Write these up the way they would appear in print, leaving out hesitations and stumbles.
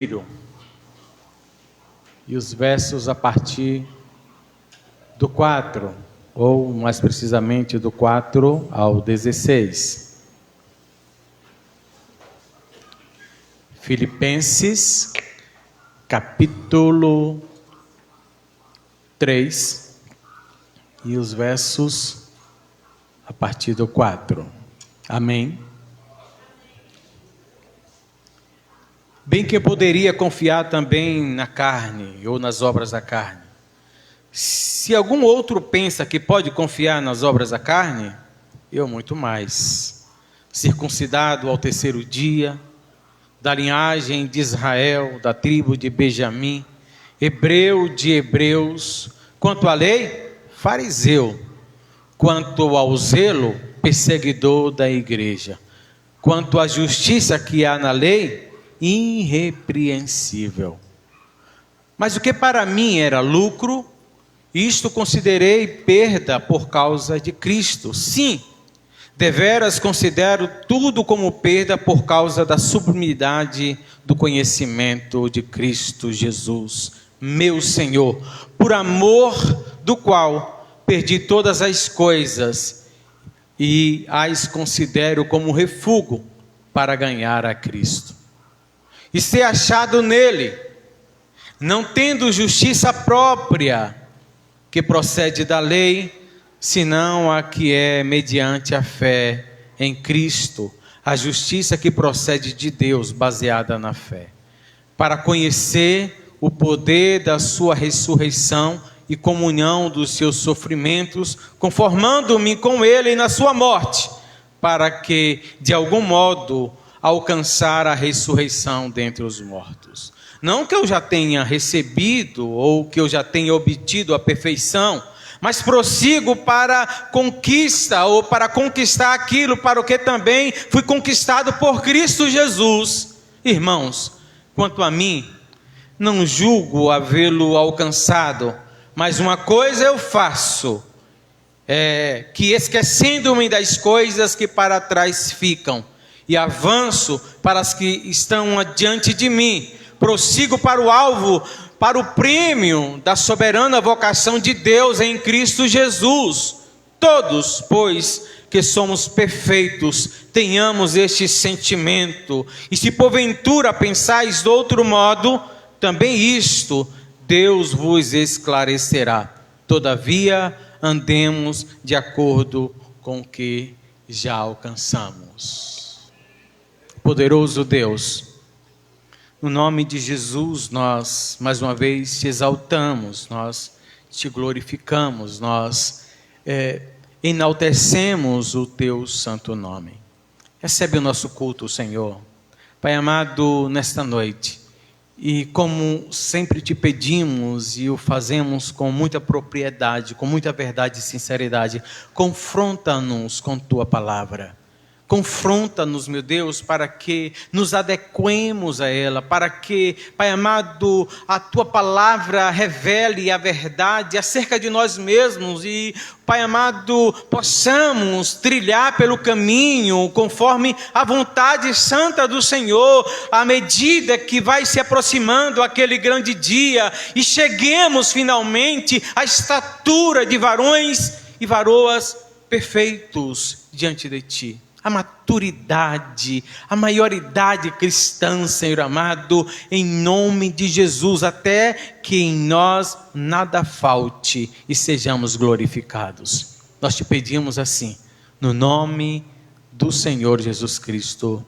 e os versos a partir do 4, ou mais precisamente do 4 ao 16. Filipenses, capítulo 3, e os versos a partir do 4. Amém? Bem que eu poderia confiar também na carne, ou nas obras da carne. Se algum outro pensa que pode confiar nas obras da carne, eu muito mais. Circuncidado ao terceiro dia, da linhagem de Israel, da tribo de Benjamim, hebreu de hebreus, quanto à lei, fariseu, quanto ao zelo, perseguidor da igreja, quanto à justiça que há na lei, irrepreensível. Mas o que para mim era lucro, isto considerei perda por causa de Cristo. Sim, deveras considero tudo como perda por causa da sublimidade do conhecimento de Cristo Jesus, meu Senhor, por amor do qual perdi todas as coisas e as considero como refúgio para ganhar a Cristo. E ser achado nele, não tendo justiça própria, que procede da lei, senão a que é mediante a fé em Cristo, a justiça que procede de Deus, baseada na fé, para conhecer o poder da sua ressurreição e comunhão dos seus sofrimentos, conformando-me com ele na sua morte, para que, de algum modo, alcançar a ressurreição dentre os mortos. Não que eu já tenha recebido ou que eu já tenha obtido a perfeição, mas prossigo para conquista ou para conquistar aquilo para o que também fui conquistado por Cristo Jesus. Irmãos, quanto a mim, não julgo havê-lo alcançado, mas uma coisa eu faço, que esquecendo-me das coisas que para trás ficam, e avanço para as que estão adiante de mim, prossigo para o alvo, para o prêmio da soberana vocação de Deus em Cristo Jesus. Todos, pois, que somos perfeitos, tenhamos este sentimento, e se porventura pensais de outro modo, também isto Deus vos esclarecerá. Todavia, andemos de acordo com o que já alcançamos. Poderoso Deus, no nome de Jesus, nós mais uma vez te exaltamos, nós te glorificamos, nós enaltecemos o teu santo nome. Recebe o nosso culto, Senhor. Pai amado, nesta noite, e como sempre te pedimos e o fazemos com muita propriedade, com muita verdade e sinceridade, confronta-nos com tua palavra. Confronta-nos, meu Deus, para que nos adequemos a ela, para que, Pai amado, a Tua palavra revele a verdade acerca de nós mesmos e, Pai amado, possamos trilhar pelo caminho conforme a vontade santa do Senhor, à medida que vai se aproximando aquele grande dia e cheguemos finalmente à estatura de varões e varoas perfeitos diante de Ti. A maturidade, a maioridade cristã, Senhor amado, em nome de Jesus, até que em nós nada falte e sejamos glorificados. Nós te pedimos assim, no nome do Senhor Jesus Cristo,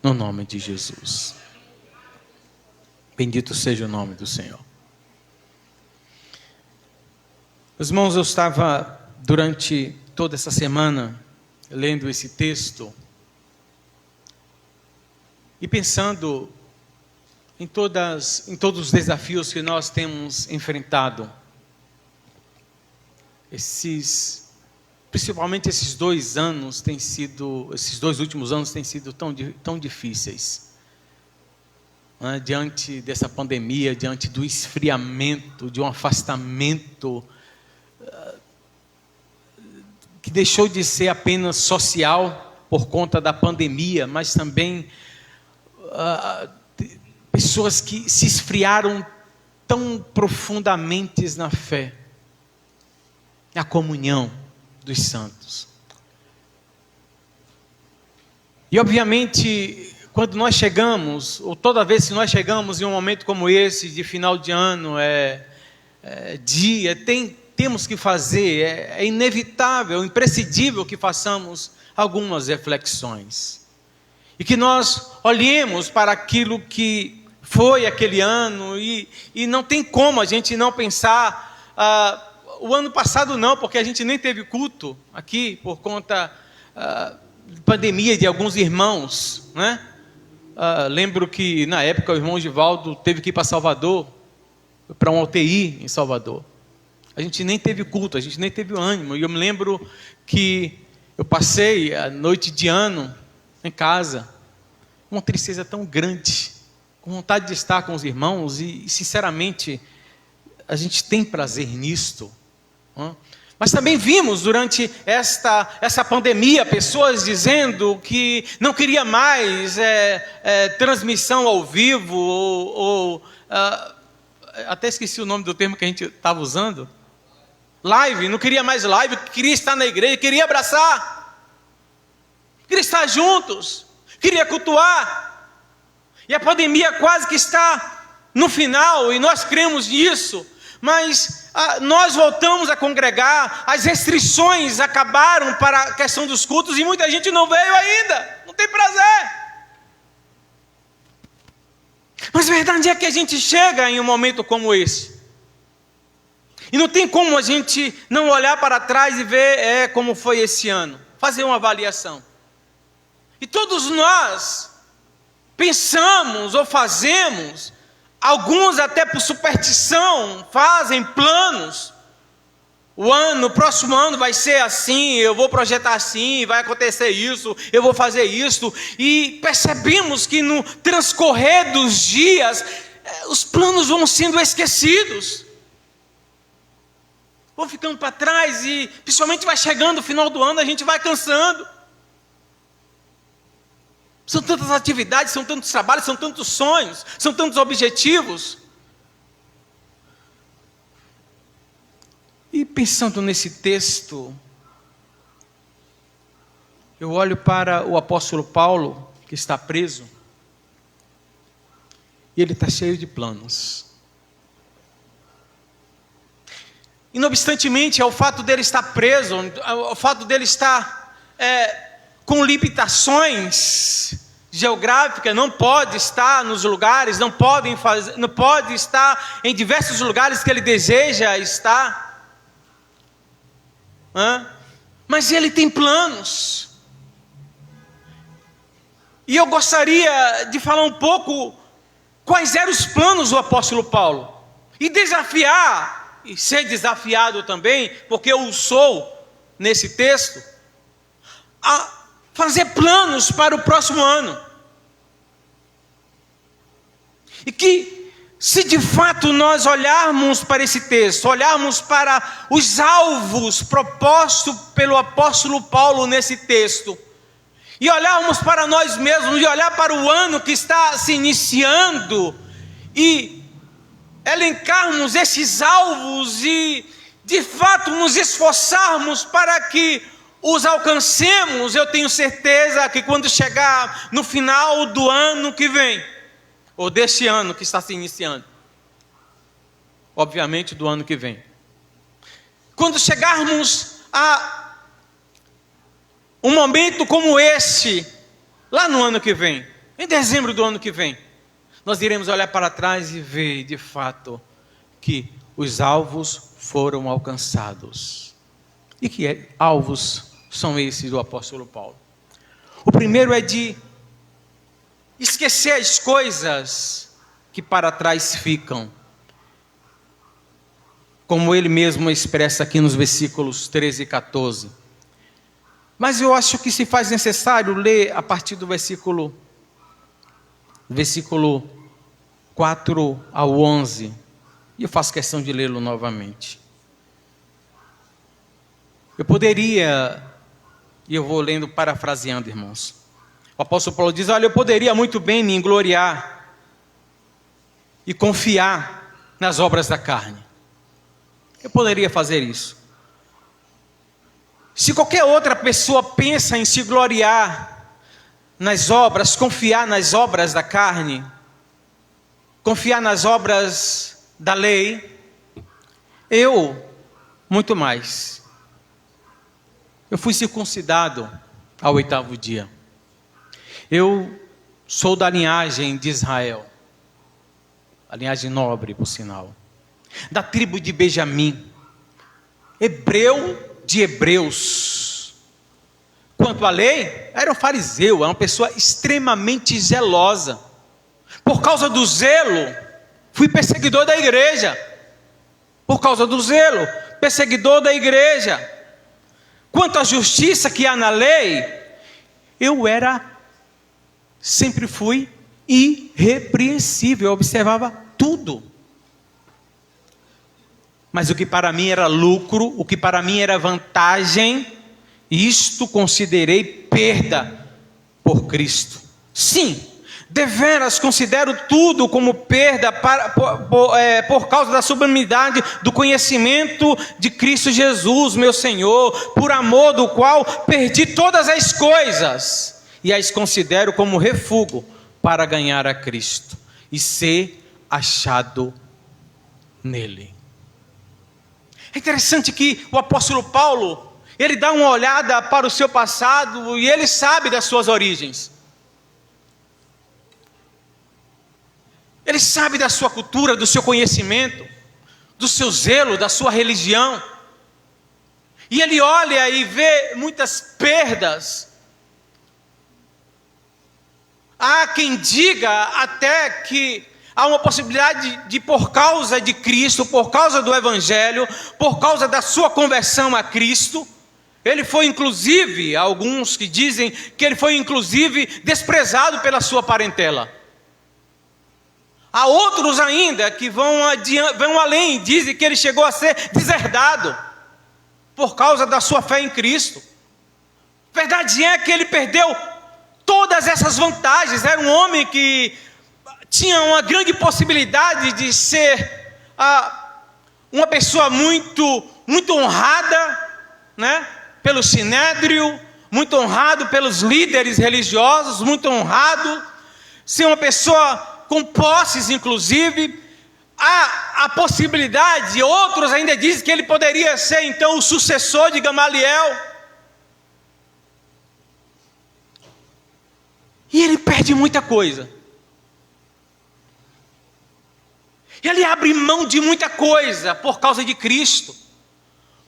no nome de Jesus. Bendito seja o nome do Senhor. Meus irmãos, eu estava durante toda essa semana lendo esse texto e pensando em todos os desafios que nós temos enfrentado, principalmente esses 2 últimos anos têm sido tão difíceis, né? Diante dessa pandemia, diante do esfriamento, de um afastamento que deixou de ser apenas social por conta da pandemia, mas também pessoas que se esfriaram tão profundamente na fé, na comunhão dos santos. E obviamente, quando nós chegamos, ou toda vez que nós chegamos em um momento como esse, de final de ano, temos que fazer, é inevitável, imprescindível que façamos algumas reflexões. E que nós olhemos para aquilo que foi aquele ano, e não tem como a gente não pensar, o ano passado não, porque a gente nem teve culto aqui, por conta de pandemia de alguns irmãos, né? Lembro que na época o irmão Givaldo teve que ir para Salvador, para uma UTI em Salvador. A gente nem teve culto, a gente nem teve ânimo, e eu me lembro que eu passei a noite de ano em casa, uma tristeza tão grande, com vontade de estar com os irmãos, e sinceramente, a gente tem prazer nisto. Mas também vimos durante essa pandemia, pessoas dizendo que não queria mais transmissão ao vivo, até esqueci o nome do termo que a gente estava usando, live, não queria mais live, queria estar na igreja, queria abraçar, queria estar juntos, queria cultuar. E a pandemia quase que está no final, e nós cremos nisso, mas nós voltamos a congregar, as restrições acabaram para a questão dos cultos, e muita gente não veio ainda, não tem prazer. Mas a verdade é que a gente chega em um momento como esse, e não tem como a gente não olhar para trás e ver como foi esse ano, fazer uma avaliação. E todos nós pensamos ou fazemos, alguns até por superstição, fazem planos. O próximo ano vai ser assim, eu vou projetar assim, vai acontecer isso, eu vou fazer isso. E percebemos que no transcorrer dos dias, os planos vão sendo esquecidos, vão ficando para trás, e principalmente vai chegando o final do ano, a gente vai cansando. São tantas atividades, são tantos trabalhos, são tantos sonhos, são tantos objetivos. E pensando nesse texto, eu olho para o apóstolo Paulo, que está preso, e ele está cheio de planos. E não obstantemente, ao fato dele estar preso, ao fato dele estar com limitações geográficas, não pode estar nos lugares, não pode estar em diversos lugares que ele deseja estar, mas ele tem planos. E eu gostaria de falar um pouco quais eram os planos do apóstolo Paulo, e desafiar, e ser desafiado também, porque eu sou nesse texto, a fazer planos para o próximo ano. E que, se de fato nós olharmos para esse texto, olharmos para os alvos propostos pelo apóstolo Paulo nesse texto, e olharmos para nós mesmos, e olhar para o ano que está se iniciando, e elencarmos esses alvos, e de fato nos esforçarmos para que os alcancemos, eu tenho certeza que quando chegar no final do ano que vem, ou deste ano que está se iniciando, obviamente do ano que vem, quando chegarmos a um momento como este, lá no ano que vem, em dezembro do ano que vem, nós iremos olhar para trás e ver de fato que os alvos foram alcançados. E que alvos são esses do apóstolo Paulo? O primeiro é de esquecer as coisas que para trás ficam, como ele mesmo expressa aqui nos versículos 13 e 14. Mas eu acho que se faz necessário ler a partir do versículo 4 ao 11, e eu faço questão de lê-lo novamente. Eu poderia, e eu vou lendo parafraseando, irmãos. O apóstolo Paulo diz: olha, eu poderia muito bem me gloriar e confiar nas obras da carne. Eu poderia fazer isso. Se qualquer outra pessoa pensa em se gloriar nas obras, confiar nas obras da carne, confiar nas obras da lei, eu, muito mais. Eu fui circuncidado ao 8º dia. Eu sou da linhagem de Israel, a linhagem nobre, por sinal, da tribo de Benjamim, hebreu de hebreus. Quanto à lei, era um fariseu, era uma pessoa extremamente zelosa. Por causa do zelo, fui perseguidor da igreja. Por causa do zelo, perseguidor da igreja. Quanto à justiça que há na lei, sempre fui irrepreensível, eu observava tudo. Mas o que para mim era lucro, o que para mim era vantagem, isto considerei perda por Cristo. Sim, deveras considero tudo como perda por causa da sublimidade do conhecimento de Cristo Jesus, meu Senhor, por amor do qual perdi todas as coisas e as considero como refúgio para ganhar a Cristo e ser achado nele. É interessante que o apóstolo Paulo, ele dá uma olhada para o seu passado e ele sabe das suas origens. Ele sabe da sua cultura, do seu conhecimento, do seu zelo, da sua religião. E ele olha e vê muitas perdas. Há quem diga até que há uma possibilidade de, por causa de Cristo, por causa do Evangelho, por causa da sua conversão a Cristo, ele foi inclusive, há alguns que dizem que ele foi inclusive desprezado pela sua parentela. Há outros ainda que vão além, dizem que ele chegou a ser deserdado por causa da sua fé em Cristo. Verdade é que ele perdeu todas essas vantagens. Era um homem que tinha uma grande possibilidade de ser uma pessoa muito honrada, né, pelo sinédrio, muito honrado pelos líderes religiosos, muito honrado, ser uma pessoa com posses, inclusive. Há a possibilidade, outros ainda dizem que ele poderia ser então o sucessor de Gamaliel. E ele perde muita coisa. Ele abre mão de muita coisa por causa de Cristo.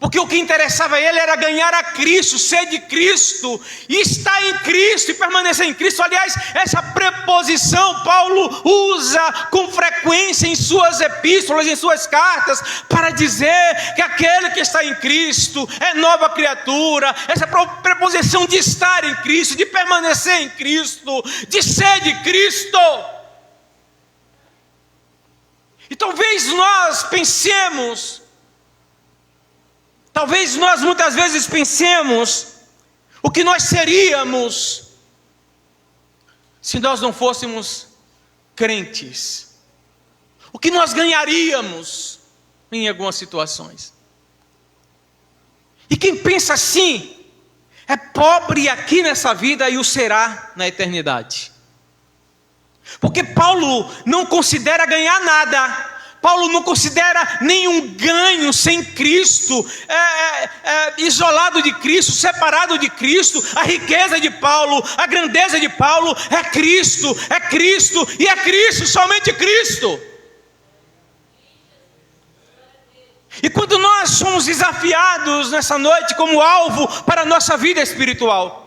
Porque o que interessava a ele era ganhar a Cristo, ser de Cristo, e estar em Cristo e permanecer em Cristo. Aliás, essa preposição Paulo usa com frequência em suas epístolas, em suas cartas, para dizer que aquele que está em Cristo é nova criatura. Essa preposição de estar em Cristo, de permanecer em Cristo, de ser de Cristo. E talvez nós muitas vezes pensemos o que nós seríamos se nós não fôssemos crentes, o que nós ganharíamos em algumas situações. E quem pensa assim é pobre aqui nessa vida e o será na eternidade. Porque Paulo não considera ganhar nada. Paulo não considera nenhum ganho sem Cristo, isolado de Cristo, separado de Cristo. A riqueza de Paulo, a grandeza de Paulo é Cristo e é Cristo, somente Cristo. E quando nós somos desafiados nessa noite como alvo para a nossa vida espiritual,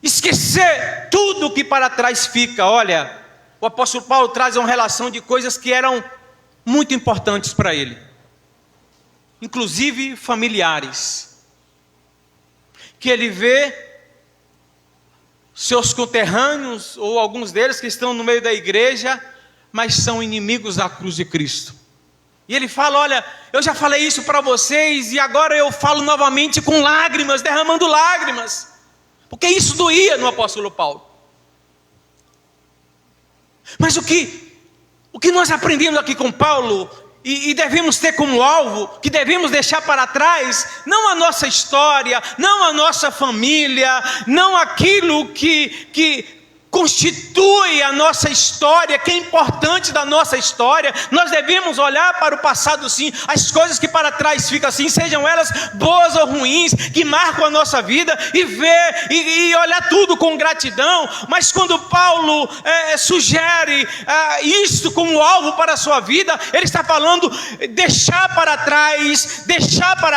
esquecer tudo que para trás fica. Olha, o apóstolo Paulo traz uma relação de coisas que eram muito importantes para ele, inclusive familiares, que ele vê seus conterrâneos, ou alguns deles que estão no meio da igreja, mas são inimigos da cruz de Cristo. E ele fala: olha, eu já falei isso para vocês, e agora eu falo novamente com lágrimas, derramando lágrimas, porque isso doía no apóstolo Paulo. Mas o que nós aprendemos aqui com Paulo, e devemos ter como alvo, que devemos deixar para trás, não a nossa história, não a nossa família, não aquilo que constitui a nossa história, que é importante da nossa história. Nós devemos olhar para o passado sim, as coisas que para trás ficam assim, sejam elas boas ou ruins, que marcam a nossa vida, e ver e olhar tudo com gratidão. Mas quando Paulo sugere isto como alvo para a sua vida, ele está falando deixar para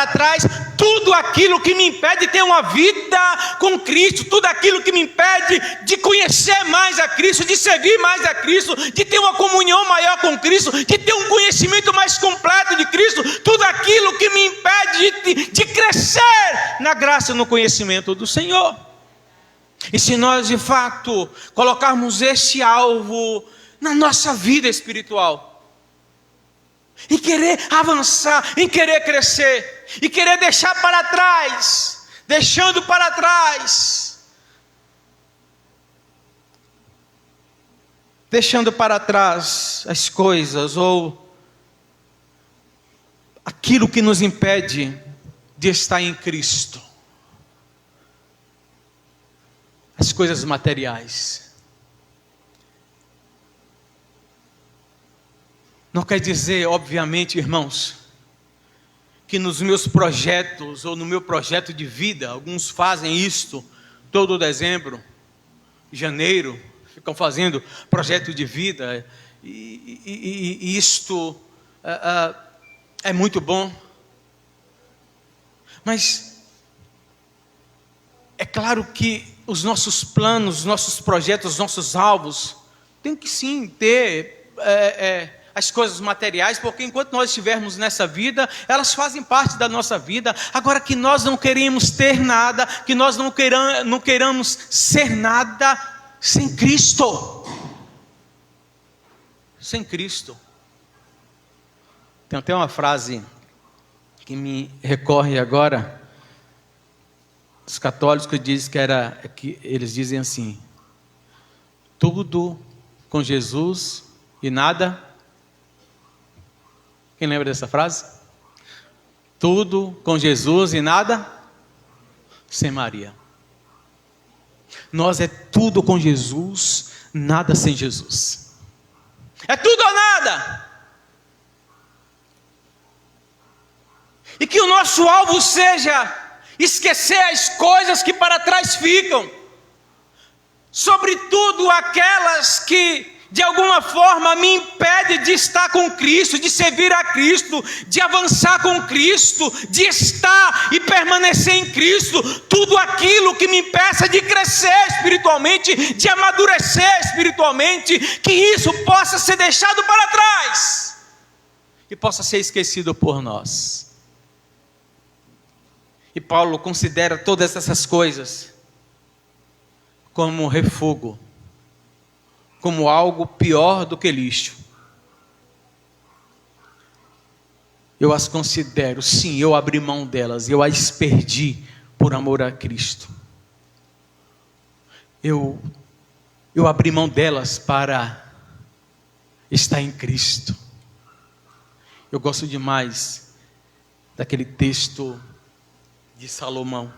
trás tudo aquilo que me impede de ter uma vida com Cristo, tudo aquilo que me impede de conhecer mais a Cristo, de servir mais a Cristo, de ter uma comunhão maior com Cristo, de ter um conhecimento mais completo de Cristo, tudo aquilo que me impede de crescer na graça e no conhecimento do Senhor. E se nós de fato colocarmos este alvo na nossa vida espiritual, em querer avançar, em querer crescer, e querer deixar para trás, deixando para trás as coisas ou aquilo que nos impede de estar em Cristo, as coisas materiais. Não quer dizer, obviamente, irmãos, que nos meus projetos ou no meu projeto de vida, alguns fazem isto todo dezembro, janeiro, ficam fazendo projeto de vida, e isto é muito bom. Mas é claro que os nossos planos, os nossos projetos, os nossos alvos, tem que sim ter as coisas materiais, porque enquanto nós estivermos nessa vida, elas fazem parte da nossa vida. Agora, que nós não queremos ter nada, que nós não queiramos ser nada sem Cristo. Sem Cristo. Tem até uma frase que me recorre agora, os católicos dizem que eles dizem assim: tudo com Jesus e nada. Quem lembra dessa frase? Tudo com Jesus e nada sem Maria. Nós é tudo com Jesus, nada sem Jesus. É tudo ou nada. E que o nosso alvo seja esquecer as coisas que para trás ficam, sobretudo aquelas que de alguma forma me impede de estar com Cristo, de servir a Cristo, de avançar com Cristo, de estar e permanecer em Cristo. Tudo aquilo que me impeça de crescer espiritualmente, de amadurecer espiritualmente, que isso possa ser deixado para trás e possa ser esquecido por nós. E Paulo considera todas essas coisas como refúgio, como algo pior do que lixo. Eu as considero, sim, eu abri mão delas, eu as perdi por amor a Cristo. Eu abri mão delas para estar em Cristo. Eu gosto demais daquele texto de Salomão.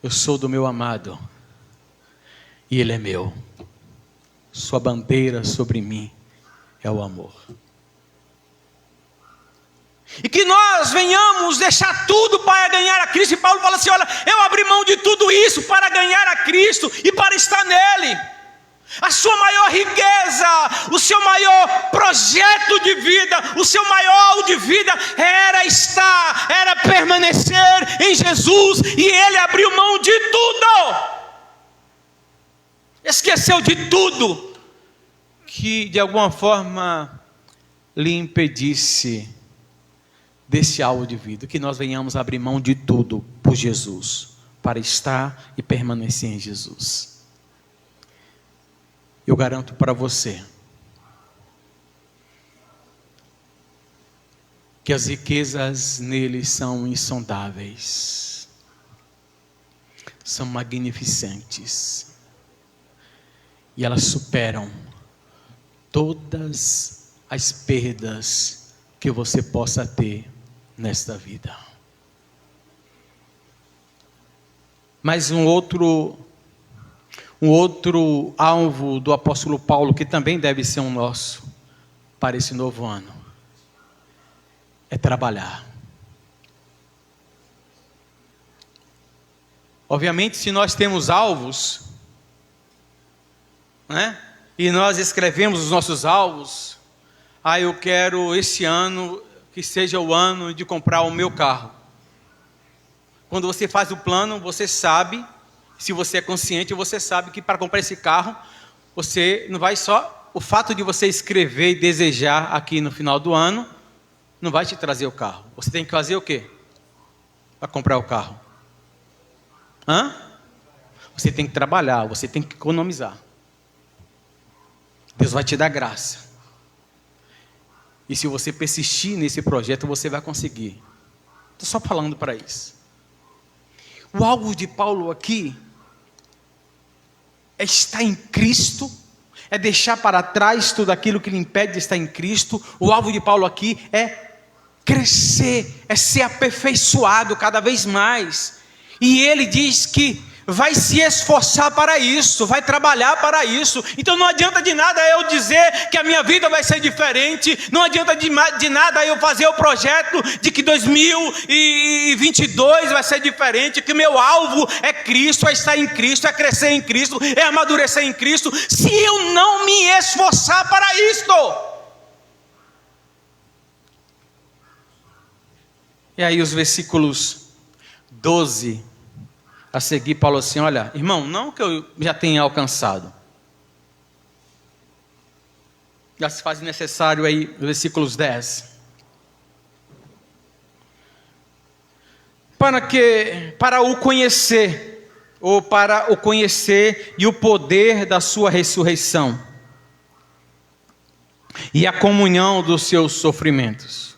Eu sou do meu amado e ele é meu. Sua bandeira sobre mim é o amor. E que nós venhamos deixar tudo para ganhar a Cristo. E Paulo fala assim: olha, eu abri mão de tudo isso para ganhar a Cristo e para estar nele. A sua maior riqueza, o seu maior projeto de vida, o seu maior de vida era permanecer em Jesus. E ele abriu mão de tudo. Esqueceu de tudo que de alguma forma lhe impedisse desse alvo de vida. Que nós venhamos abrir mão de tudo por Jesus, para estar e permanecer em Jesus. Eu garanto para você que as riquezas nele são insondáveis, são magnificentes. e elas superam todas as perdas que você possa ter nesta vida. Mas um outro alvo do apóstolo Paulo, que também deve ser um nosso para esse novo ano, é trabalhar. Obviamente, se nós temos alvos, né? E nós escrevemos os nossos alvos, eu quero esse ano que seja o ano de comprar o meu carro. Quando você faz o plano, você sabe, se você é consciente, você sabe que para comprar esse carro, você não vai só, o fato de você escrever e desejar aqui no final do ano, não vai te trazer o carro. Você tem que fazer o quê? Para comprar o carro. Você tem que trabalhar, você tem que economizar. Deus vai te dar graça. E se você persistir nesse projeto, você vai conseguir. Estou só falando para isso. O alvo de Paulo aqui é estar em Cristo, é deixar para trás tudo aquilo que lhe impede de estar em Cristo. O alvo de Paulo aqui é crescer, é ser aperfeiçoado cada vez mais. E ele diz que vai se esforçar para isso, vai trabalhar para isso. Então não adianta de nada eu dizer que a minha vida vai ser diferente, não adianta de nada eu fazer o projeto de que 2022 vai ser diferente, que meu alvo é Cristo, é estar em Cristo, é crescer em Cristo, é amadurecer em Cristo, se eu não me esforçar para isto. E aí os versículos 12 a seguir, Paulo assim, olha, irmão, não que eu já tenha alcançado. Já se faz necessário aí, versículos 10. Para o conhecer e o poder da sua ressurreição, e a comunhão dos seus sofrimentos.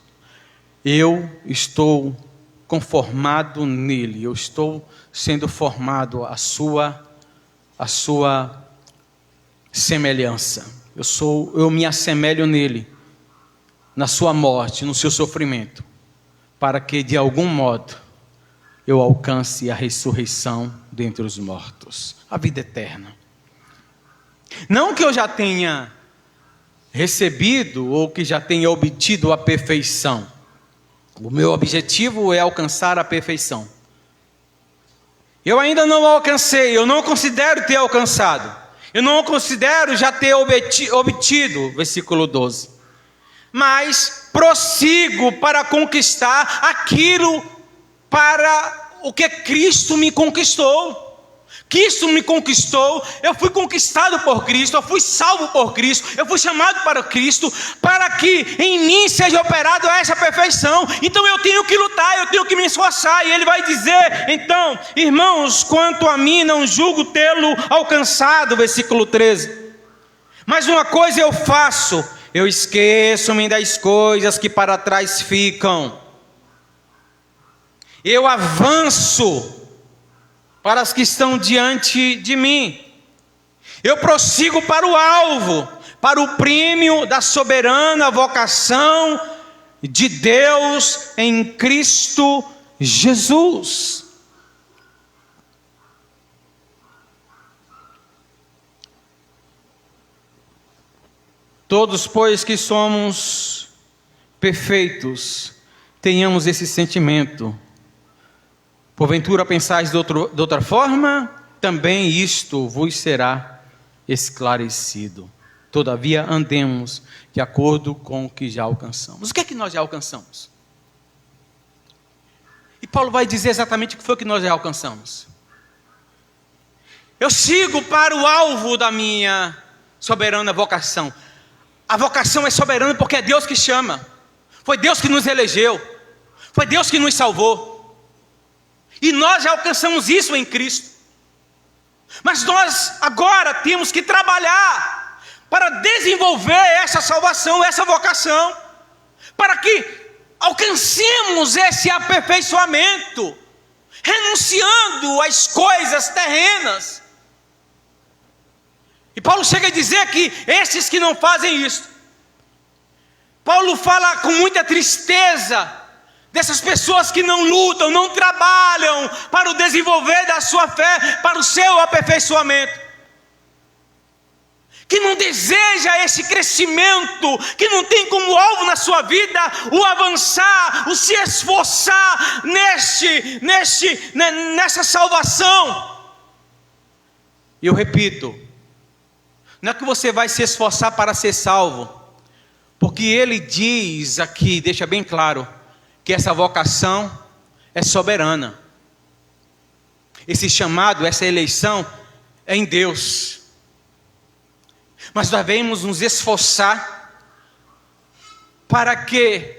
Eu estou conformado nele, eu estou sendo formado à sua semelhança. Eu me assemelho nele, na sua morte, no seu sofrimento, para que de algum modo eu alcance a ressurreição dentre os mortos, a vida eterna. Não que eu já tenha recebido ou que já tenha obtido a perfeição. O meu objetivo é alcançar a perfeição. Eu ainda não alcancei, eu não considero ter alcançado. Eu não considero já ter obtido, versículo 12. Mas prossigo para conquistar aquilo para o que Cristo me conquistou. Cristo me conquistou, eu fui conquistado por Cristo, eu fui salvo por Cristo, eu fui chamado para Cristo, para que em mim seja operado essa perfeição. Então eu tenho que lutar, eu tenho que me esforçar. E ele vai dizer, então, irmãos, quanto a mim não julgo tê-lo alcançado, versículo 13. Mas uma coisa eu faço, eu esqueço-me das coisas que para trás ficam. Eu avanço para as que estão diante de mim. Eu prossigo para o alvo, para o prêmio da soberana vocação de Deus em Cristo Jesus. Todos, pois, que somos perfeitos, tenhamos esse sentimento. Porventura pensais de outra forma, também isto vos será esclarecido. Todavia andemos de acordo com o que já alcançamos. O que é que nós já alcançamos? E Paulo vai dizer exatamente o que foi que nós já alcançamos. Eu sigo para o alvo da minha soberana vocação. A vocação é soberana porque é Deus que chama. Foi Deus que nos elegeu. Foi Deus que nos salvou. E nós já alcançamos isso em Cristo. Mas nós agora temos que trabalhar para desenvolver essa salvação, essa vocação, para que alcancemos esse aperfeiçoamento, renunciando às coisas terrenas. E Paulo chega a dizer que esses que não fazem isso, Paulo fala com muita tristeza dessas pessoas que não lutam, não trabalham para o desenvolver da sua fé, para o seu aperfeiçoamento, que não deseja esse crescimento, que não tem como alvo na sua vida o avançar, o se esforçar nessa salvação. E eu repito, não é que você vai se esforçar para ser salvo, porque ele diz aqui, deixa bem claro, que essa vocação é soberana. Esse chamado, essa eleição é em Deus. Mas nós devemos nos esforçar para que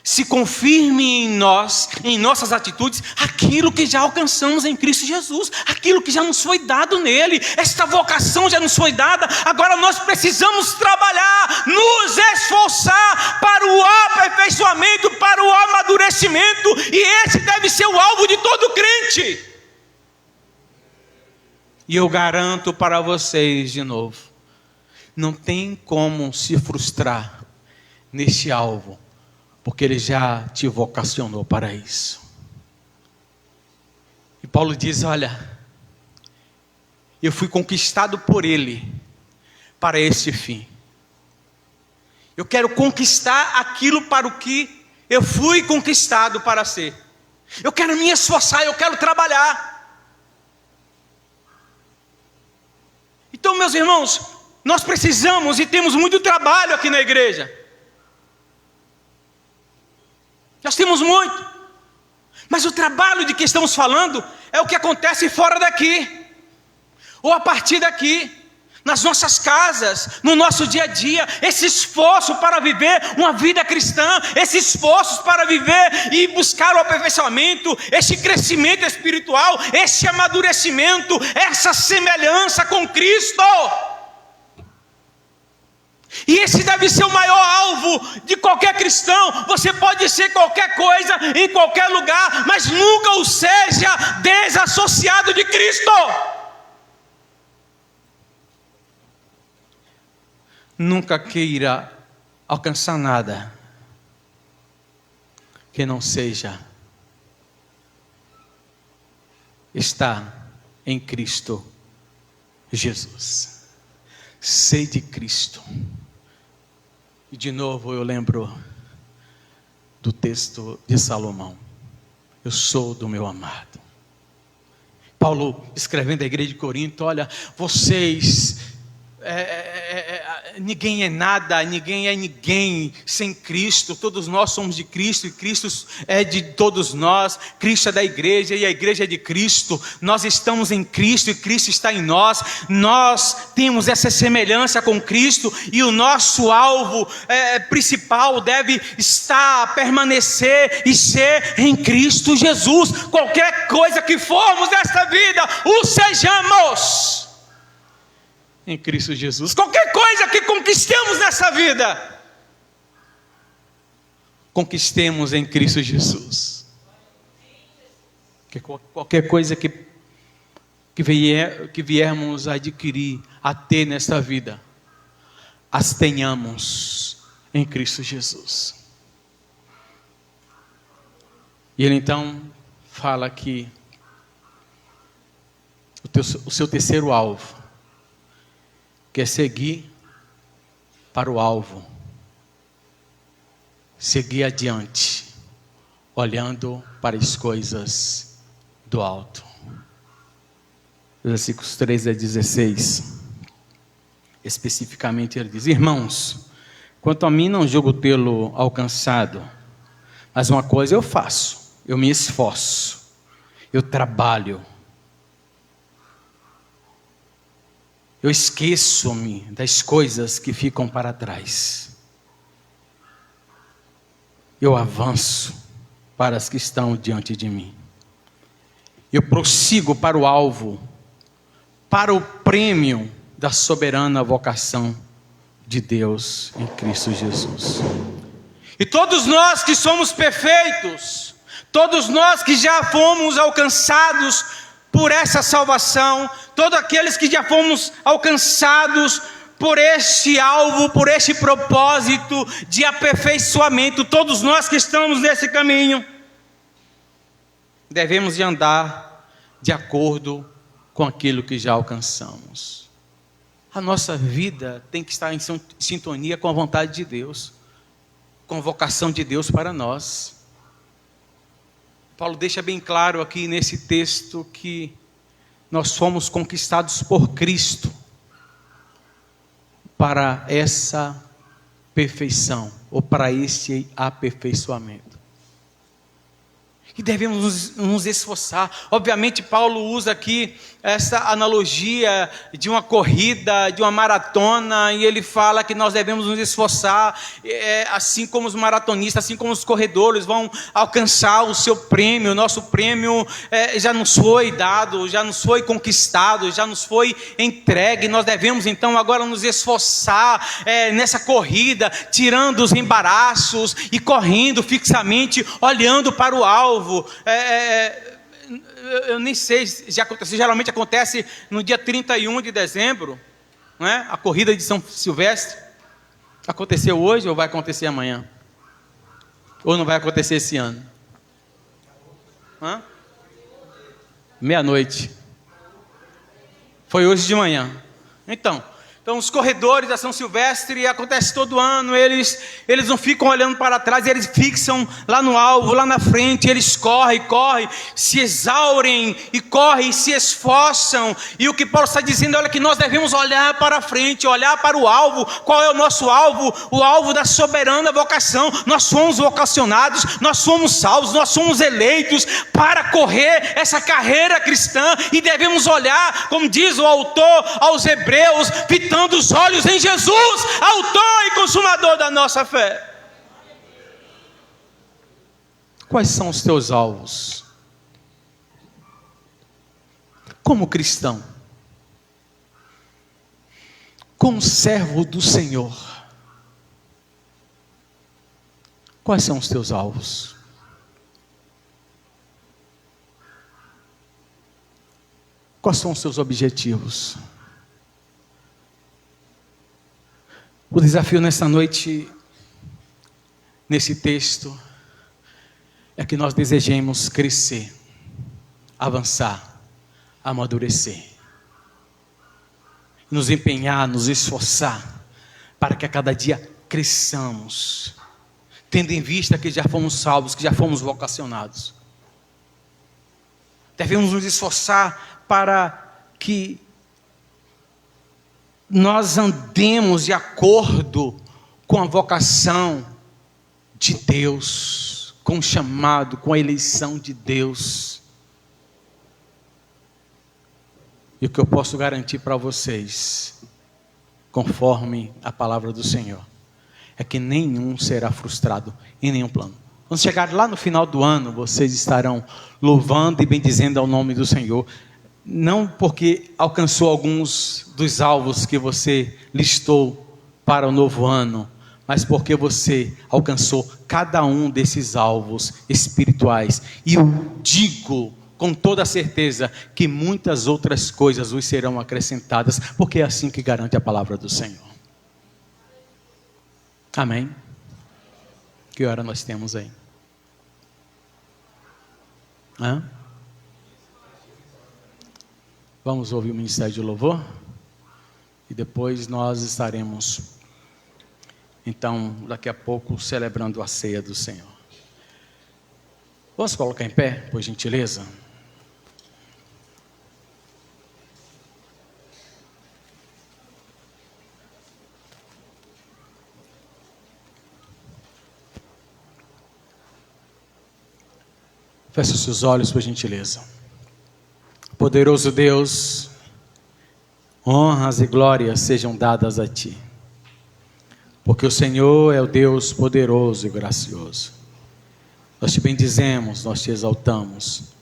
se confirme em nós, em nossas atitudes, aquilo que já alcançamos em Cristo Jesus, aquilo que já nos foi dado nele. Esta vocação já nos foi dada, agora nós precisamos trabalhar, nos esforçar para o aperfeiçoamento, para o amadurecimento, e esse deve ser o alvo de todo crente. E eu garanto para vocês de novo, não tem como se frustrar neste alvo, porque ele já te vocacionou para isso. E Paulo diz, olha, eu fui conquistado por ele, para esse fim. Eu quero conquistar aquilo para o que eu fui conquistado para ser. Eu quero me esforçar, eu quero trabalhar. Então, meus irmãos, nós precisamos e temos muito trabalho aqui na igreja. Nós temos muito, mas o trabalho de que estamos falando é o que acontece fora daqui, ou a partir daqui, nas nossas casas, no nosso dia a dia, esse esforço para viver uma vida cristã, esse esforço para viver e buscar o aperfeiçoamento, esse crescimento espiritual, esse amadurecimento, essa semelhança com Cristo. E esse deve ser o maior alvo de qualquer cristão. Você pode ser qualquer coisa, em qualquer lugar, mas nunca o seja desassociado de Cristo. Nunca queira alcançar nada que não seja estar em Cristo Jesus. Ser de Cristo. E de novo eu lembro do texto de Salomão. Eu sou do meu amado. Paulo escrevendo à igreja de Corinto, olha, vocês, ninguém é nada, ninguém é ninguém sem Cristo. Todos nós somos de Cristo e Cristo é de todos nós. Cristo é da igreja e a igreja é de Cristo. Nós estamos em Cristo e Cristo está em nós. Nós temos essa semelhança com Cristo e o nosso alvo principal deve estar, permanecer e ser em Cristo Jesus. Qualquer coisa que formos nesta vida, o sejamos em Cristo Jesus. Qualquer coisa que conquistemos nessa vida, conquistemos em Cristo Jesus. Que qualquer coisa que viermos a adquirir, a ter nesta vida, as tenhamos em Cristo Jesus. E ele então fala que o seu terceiro alvo, que é seguir para o alvo, seguir adiante, olhando para as coisas do alto. Versículos 13 a 16, especificamente ele diz, irmãos, quanto a mim não julgo tê-lo alcançado, mas uma coisa eu faço, eu me esforço, eu trabalho, eu esqueço-me das coisas que ficam para trás. Eu avanço para as que estão diante de mim. Eu prossigo para o alvo, para o prêmio da soberana vocação de Deus em Cristo Jesus. E todos nós que somos perfeitos, todos nós que já fomos alcançados por essa salvação, todos aqueles que já fomos alcançados por este alvo, por este propósito de aperfeiçoamento, todos nós que estamos nesse caminho, devemos de andar de acordo com aquilo que já alcançamos. A nossa vida tem que estar em sintonia com a vontade de Deus, com a vocação de Deus para nós. Paulo deixa bem claro aqui nesse texto que nós fomos conquistados por Cristo para essa perfeição, ou para este aperfeiçoamento. E devemos nos esforçar. Obviamente Paulo usa aqui essa analogia de uma corrida, de uma maratona, e ele fala que nós devemos nos esforçar, assim como os maratonistas, assim como os corredores vão alcançar o seu prêmio. O nosso prêmio já nos foi dado, já nos foi conquistado, já nos foi entregue. Nós devemos então agora nos esforçar nessa corrida, tirando os embaraços e correndo fixamente, olhando para o alvo. Eu nem sei se aconteceu, geralmente acontece no dia 31 de dezembro, não é? A corrida de São Silvestre. Aconteceu hoje ou vai acontecer amanhã? Ou não vai acontecer esse ano? Meia-noite. Foi hoje de manhã. Então os corredores da São Silvestre, acontece todo ano, eles não ficam olhando para trás, eles fixam lá no alvo, lá na frente, eles correm, se exaurem e correm, se esforçam. E o que Paulo está dizendo, olha, que nós devemos olhar para frente, olhar para o alvo. Qual é o nosso alvo? O alvo da soberana vocação. Nós somos vocacionados, nós somos salvos, nós somos eleitos para correr essa carreira cristã, e devemos olhar, como diz o autor aos Hebreus, fitando os olhos em Jesus, autor e consumador da nossa fé. Quais são os teus alvos? Como cristão, como servo do Senhor, quais são os teus alvos? Quais são os teus objetivos? O desafio nesta noite, nesse texto, é que nós desejemos crescer, avançar, amadurecer, nos empenhar, nos esforçar, para que a cada dia cresçamos, tendo em vista que já fomos salvos, que já fomos vocacionados. Devemos nos esforçar para que nós andemos de acordo com a vocação de Deus, com o chamado, com a eleição de Deus. E o que eu posso garantir para vocês, conforme a palavra do Senhor, é que nenhum será frustrado em nenhum plano. Quando chegar lá no final do ano, vocês estarão louvando e bendizendo ao nome do Senhor, não porque alcançou alguns dos alvos que você listou para o novo ano, mas porque você alcançou cada um desses alvos espirituais. E eu digo com toda certeza que muitas outras coisas vos serão acrescentadas, porque é assim que garante a palavra do Senhor. Amém? Que hora nós temos aí? Vamos ouvir o Ministério de Louvor? E depois nós estaremos, então, daqui a pouco, celebrando a ceia do Senhor. Vamos colocar em pé, por gentileza? Feche os seus olhos, por gentileza. Poderoso Deus, honras e glórias sejam dadas a Ti, porque o Senhor é o Deus poderoso e gracioso. Nós Te bendizemos, nós Te exaltamos,